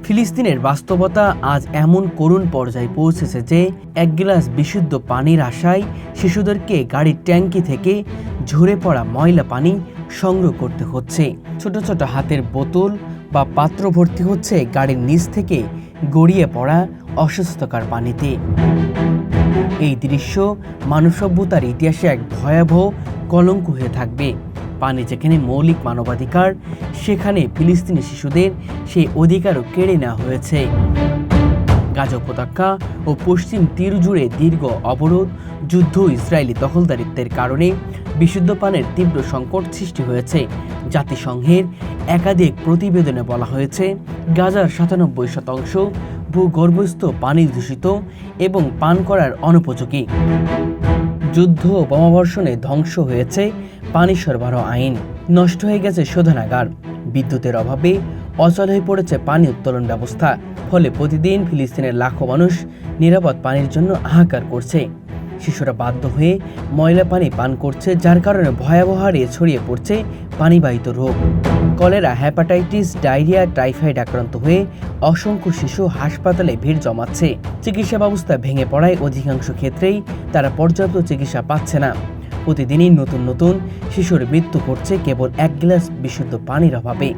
ফিলিস্তিনের বাস্তবতা আজ এমন করুণ পর্যায়ে পৌঁছেছে যে এক গ্লাস বিশুদ্ধ পানির আশায় শিশুদেরকে গাড়ির ট্যাঙ্কি থেকে ঝরে পড়া ময়লা পানি সংগ্রহ করতে হচ্ছে। ছোট ছোট হাতের বোতল বা পাত্র ভর্তি হচ্ছে গাড়ির নিচ থেকে গড়িয়ে পড়া অস্বাস্থ্যকর পানিতে। এই দৃশ্য মানব সভ্যতার ইতিহাসে এক ভয়াবহ কলঙ্ক হয়ে থাকবে। পানি যেখানে মৌলিক মানবাধিকার, সেখানে ফিলিস্তিনি শিশুদের সেই অধিকারও কেড়ে নেওয়া হয়েছে। গাজা উপত্যকা ও পশ্চিম তীর জুড়ে দীর্ঘ অবরোধ, যুদ্ধ, ইসরায়েলি দখলদারিত্বের কারণে বিশুদ্ধ পানির তীব্র সংকট সৃষ্টি হয়েছে। জাতিসংঘের একাধিক প্রতিবেদনে বলা হয়েছে, গাজার ৯৭% ভূগর্ভস্থ পানি দূষিত এবং পান করার অনুপযোগী। যুদ্ধ ও বোমাবর্ষণে ধ্বংস হয়েছে পানি সরবরাহ আইন, নষ্ট হয়ে গেছে শোধনাগার, বিদ্যুতের অভাবে অচল হয়ে পড়েছে পানি উত্তোলন ব্যবস্থা। ফলে প্রতিদিন ফিলিস্তিনের লাখো মানুষ নিরাপদ পানির জন্য হাহাকার করছে। শিশুরা বাধ্য হয়ে ময়লা পানি পান করছে, যার কারণে ভয়াবহ হারে ছড়িয়ে পড়ছে পানিবাহিত রোগ। কলেরা, হেপাটাইটিস, ডায়রিয়া, টাইফয়েড আক্রান্ত হয়ে অসংখ্য শিশু হাসপাতালে ভিড় জমাচ্ছে। চিকিৎসা ব্যবস্থা ভেঙে পড়ায় অধিকাংশ ক্ষেত্রেই তারা পর্যাপ্ত চিকিৎসা পাচ্ছে না। প্রতিদিনই নতুন নতুন শিশুর মৃত্যু ঘটছে কেবল এক গ্লাস বিশুদ্ধ পানির অভাবে।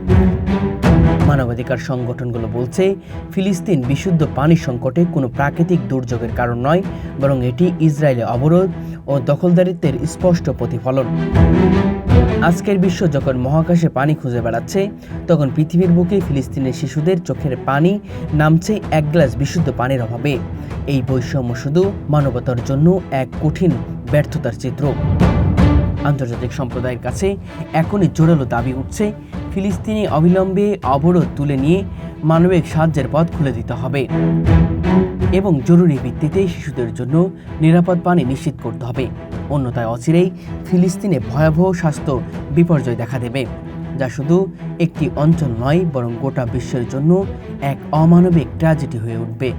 মানবাধিকার সংগঠনগুলো বলছে, ফিলিস্তিন বিশুদ্ধ পানির সংকটে কোনো প্রাকৃতিক দুর্যোগের কারণ নয়, বরং এটি ইসরায়েলের অবরোধ ও দখলদারিত্বের স্পষ্ট প্রতিফলন। আজকের বিশ্ব যখন মহাকাশে পানি খুঁজে বেড়াচ্ছে, তখন পৃথিবীর বুকে ফিলিস্তিনের শিশুদের চোখের পানি নামছে এক গ্লাস বিশুদ্ধ পানির অভাবে। এই বৈষম্য শুধু মানবতার জন্য এক কঠিন ব্যর্থতার চিত্র। আন্তর্জাতিক সম্প্রদায়ের কাছে এখনই জোরালো দাবি উঠছে, ফিলিস্তিনি অবিলম্বে অবরোধ তুলে নিয়ে মানবিক সাহায্যের পথ খুলে দিতে হবে এবং জরুরি ভিত্তিতে শিশুদের জন্য নিরাপদ পানি নিশ্চিত করতে হবে। অন্যথায় অচিরেই ফিলিস্তিনে ভয়াবহ স্বাস্থ্য বিপর্যয় দেখা দেবে, যা শুধু একটি অঞ্চল নয়, বরং গোটা বিশ্বের জন্য এক অমানবিক ট্র্যাজেডি হয়ে উঠবে।